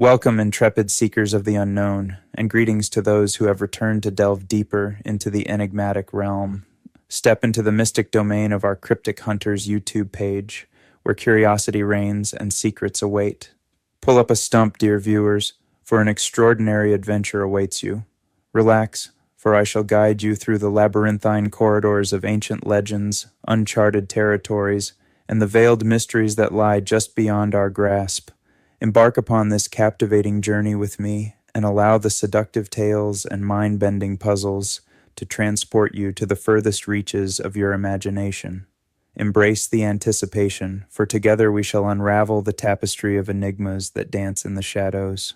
Welcome, intrepid seekers of the unknown, and greetings to those who have returned to delve deeper into the enigmatic realm. Step into the mystic domain of our Cryptic Hunters YouTube page, where curiosity reigns and secrets await. Pull up a stump, dear viewers, for an extraordinary adventure awaits you. Relax, for I shall guide you through the labyrinthine corridors of ancient legends, uncharted territories, and the veiled mysteries that lie just beyond our grasp. Embark upon this captivating journey with me and allow the seductive tales and mind-bending puzzles to transport you to the furthest reaches of your imagination. Embrace the anticipation, for together we shall unravel the tapestry of enigmas that dance in the shadows.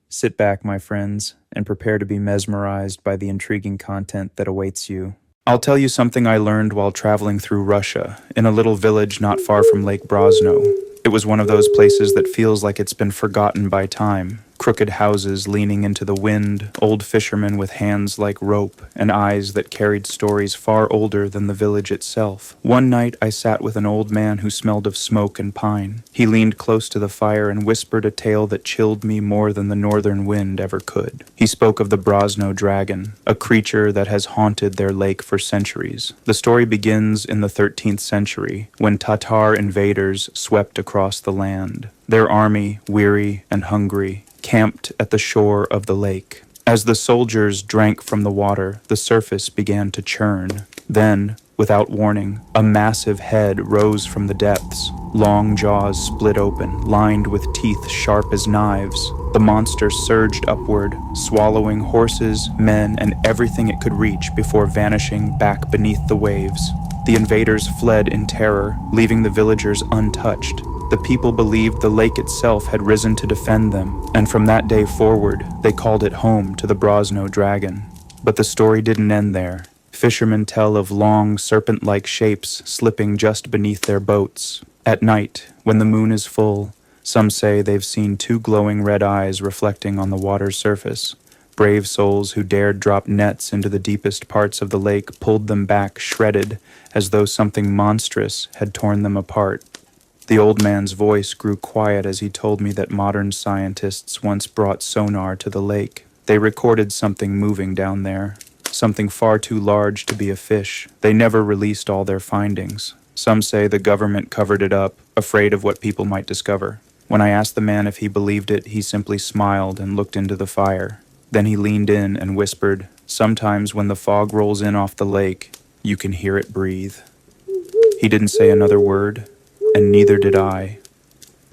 Sit back, my friends, and prepare to be mesmerized by the intriguing content that awaits you. I'll tell you something I learned while traveling through Russia, in a little village not far from Lake Brosno. It was one of those places that feels like it's been forgotten by time. Crooked houses leaning into the wind, old fishermen with hands like rope, and eyes that carried stories far older than the village itself. One night I sat with an old man who smelled of smoke and pine. He leaned close to the fire and whispered a tale that chilled me more than the northern wind ever could. He spoke of the Brosno Dragon, a creature that has haunted their lake for centuries. The story begins in the 13th century, when Tatar invaders swept across the land. Their army, weary and hungry, camped at the shore of the lake. As the soldiers drank from the water, the surface began to churn. Then, without warning, a massive head rose from the depths. Long jaws split open, lined with teeth sharp as knives. The monster surged upward, swallowing horses, men, and everything it could reach before vanishing back beneath the waves. The invaders fled in terror, leaving the villagers untouched. The people believed the lake itself had risen to defend them, and from that day forward, they called it home to the Brosno Dragon. But the story didn't end there. Fishermen tell of long, serpent-like shapes slipping just beneath their boats. At night, when the moon is full, some say they've seen two glowing red eyes reflecting on the water's surface. Brave souls who dared drop nets into the deepest parts of the lake pulled them back shredded, as though something monstrous had torn them apart. The old man's voice grew quiet as he told me that modern scientists once brought sonar to the lake. They recorded something moving down there, something far too large to be a fish. They never released all their findings. Some say the government covered it up, afraid of what people might discover. When I asked the man if he believed it, he simply smiled and looked into the fire. Then he leaned in and whispered, "Sometimes when the fog rolls in off the lake, you can hear it breathe." He didn't say another word, and neither did I.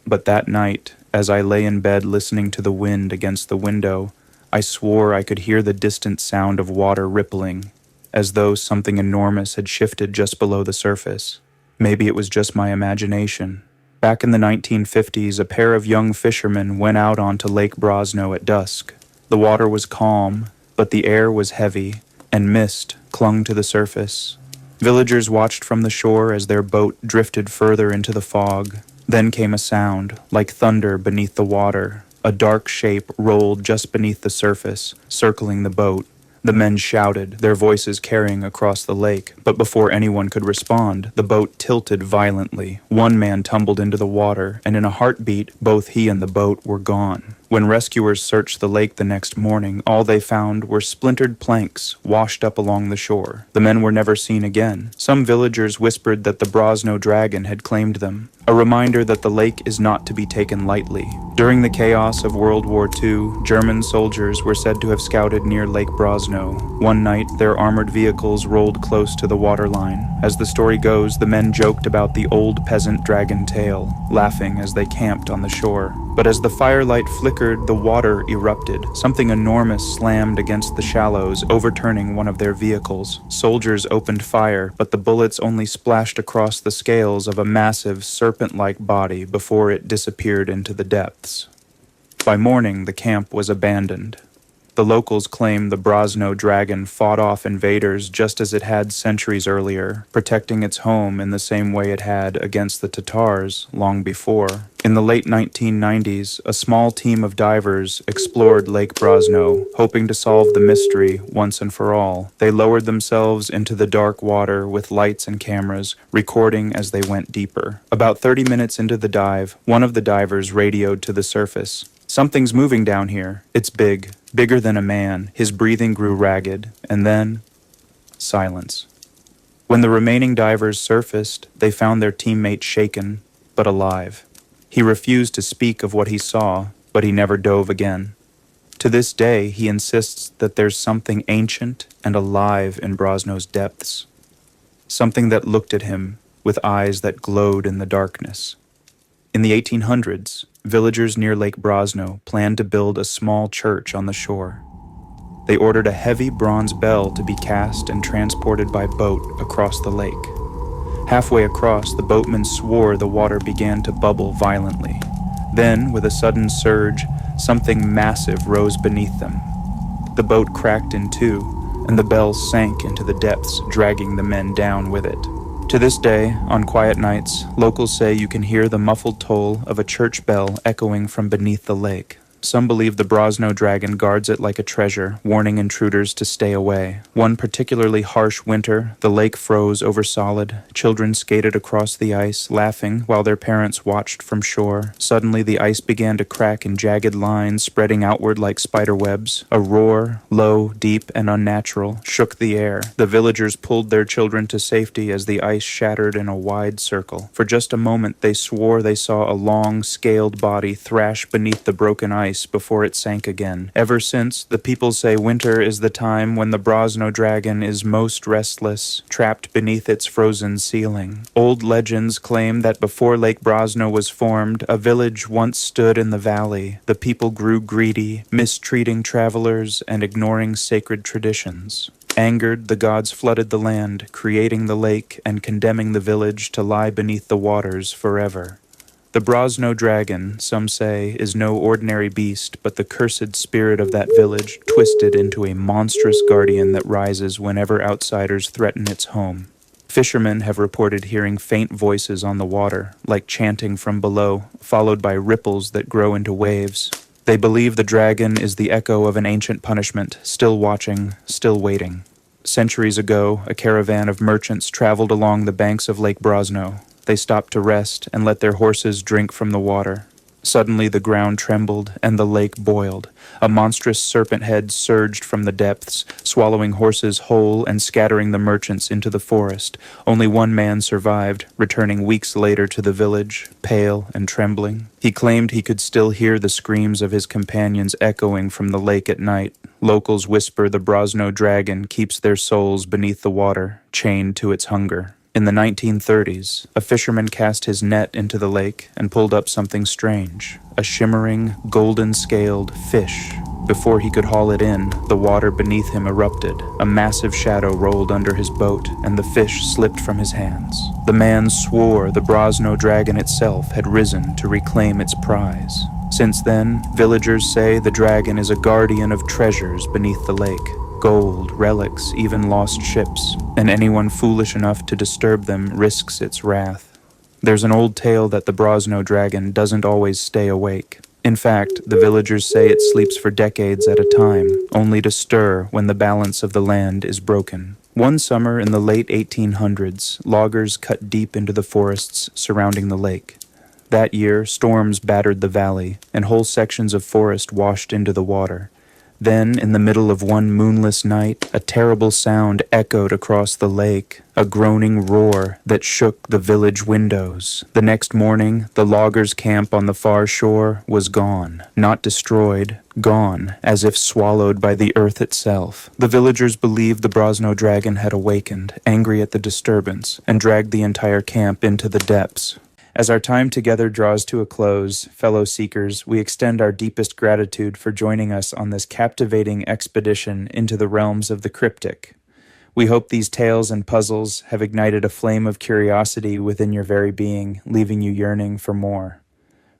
But that night, as I lay in bed listening to the wind against the window, I swore I could hear the distant sound of water rippling, as though something enormous had shifted just below the surface. Maybe it was just my imagination. Back in the 1950s, a pair of young fishermen went out onto Lake Brosno at dusk. The water was calm, but the air was heavy, and mist clung to the surface. Villagers watched from the shore as their boat drifted further into the fog. Then came a sound, like thunder beneath the water. A dark shape rolled just beneath the surface, circling the boat. The men shouted, their voices carrying across the lake, but before anyone could respond, the boat tilted violently. One man tumbled into the water, and in a heartbeat, both he and the boat were gone. When rescuers searched the lake the next morning, all they found were splintered planks washed up along the shore. The men were never seen again. Some villagers whispered that the Brosno Dragon had claimed them, a reminder that the lake is not to be taken lightly. During the chaos of World War II, German soldiers were said to have scouted near Lake Brosno. One night, their armored vehicles rolled close to the waterline. As the story goes, the men joked about the old peasant dragon tale, laughing as they camped on the shore. But as the firelight flickered, the water erupted. Something enormous slammed against the shallows, overturning one of their vehicles. Soldiers opened fire, but the bullets only splashed across the scales of a massive serpent-like body before it disappeared into the depths. By morning, the camp was abandoned. The locals claim the Brosno Dragon fought off invaders just as it had centuries earlier, protecting its home in the same way it had against the Tatars long before. In the late 1990s, a small team of divers explored Lake Brosno, hoping to solve the mystery once and for all. They lowered themselves into the dark water with lights and cameras, recording as they went deeper. About 30 minutes into the dive, one of the divers radioed to the surface. Something's moving down here. It's big, bigger than a man. His breathing grew ragged, and then silence. When the remaining divers surfaced, they found their teammate shaken, but alive. He refused to speak of what he saw, but he never dove again. To this day, he insists that there's something ancient and alive in Brosno's depths. Something that looked at him with eyes that glowed in the darkness. In the 1800s, villagers near Lake Brosno planned to build a small church on the shore. They ordered a heavy bronze bell to be cast and transported by boat across the lake. Halfway across, the boatmen swore the water began to bubble violently. Then, with a sudden surge, something massive rose beneath them. The boat cracked in two, and the bell sank into the depths, dragging the men down with it. To this day, on quiet nights, locals say you can hear the muffled toll of a church bell echoing from beneath the lake. Some believe the Brosno Dragon guards it like a treasure, warning intruders to stay away. One particularly harsh winter, the lake froze over solid. Children skated across the ice, laughing while their parents watched from shore. Suddenly the ice began to crack in jagged lines, spreading outward like spider webs. A roar, low, deep, and unnatural, shook the air. The villagers pulled their children to safety as the ice shattered in a wide circle. For just a moment they swore they saw a long, scaled body thrash beneath the broken ice before it sank again. Ever since, the people say winter is the time when the Brosno Dragon is most restless, trapped beneath its frozen ceiling. Old legends claim that before Lake Brosno was formed, a village once stood in the valley. The people grew greedy, mistreating travelers and ignoring sacred traditions. Angered, the gods flooded the land, creating the lake and condemning the village to lie beneath the waters forever. The Brosno Dragon, some say, is no ordinary beast, but the cursed spirit of that village, twisted into a monstrous guardian that rises whenever outsiders threaten its home. Fishermen have reported hearing faint voices on the water, like chanting from below, followed by ripples that grow into waves. They believe the dragon is the echo of an ancient punishment, still watching, still waiting. Centuries ago, a caravan of merchants traveled along the banks of Lake Brosno. They stopped to rest and let their horses drink from the water. Suddenly the ground trembled and the lake boiled. A monstrous serpent head surged from the depths, swallowing horses whole and scattering the merchants into the forest. Only one man survived, returning weeks later to the village, pale and trembling. He claimed he could still hear the screams of his companions echoing from the lake at night. Locals whisper the Brosno Dragon keeps their souls beneath the water, chained to its hunger. In the 1930s, a fisherman cast his net into the lake and pulled up something strange, a shimmering, golden-scaled fish. Before he could haul it in, the water beneath him erupted. A massive shadow rolled under his boat, and the fish slipped from his hands. The man swore the Brosno Dragon itself had risen to reclaim its prize. Since then, villagers say the dragon is a guardian of treasures beneath the lake. Gold, relics, even lost ships, and anyone foolish enough to disturb them risks its wrath. There's an old tale that the Brosno Dragon doesn't always stay awake. In fact, the villagers say it sleeps for decades at a time, only to stir when the balance of the land is broken. One summer in the late 1800s, loggers cut deep into the forests surrounding the lake. That year, storms battered the valley, and whole sections of forest washed into the water. Then, in the middle of one moonless night, a terrible sound echoed across the lake, a groaning roar that shook the village windows. The next morning, the loggers' camp on the far shore was gone. Not destroyed, gone, as if swallowed by the earth itself. The villagers believed the Brosno Dragon had awakened, angry at the disturbance, and dragged the entire camp into the depths. As our time together draws to a close, fellow seekers, we extend our deepest gratitude for joining us on this captivating expedition into the realms of the cryptic. We hope these tales and puzzles have ignited a flame of curiosity within your very being, leaving you yearning for more.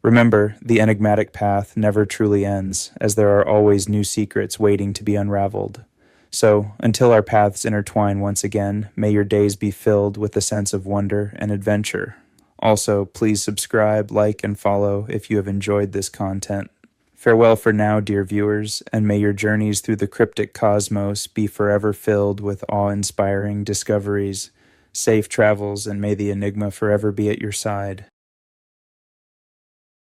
Remember, the enigmatic path never truly ends, as there are always new secrets waiting to be unraveled. So, until our paths intertwine once again, may your days be filled with a sense of wonder and adventure. Also, please subscribe, like, and follow if you have enjoyed this content. Farewell for now, dear viewers, and may your journeys through the cryptic cosmos be forever filled with awe-inspiring discoveries. Safe travels, and may the enigma forever be at your side.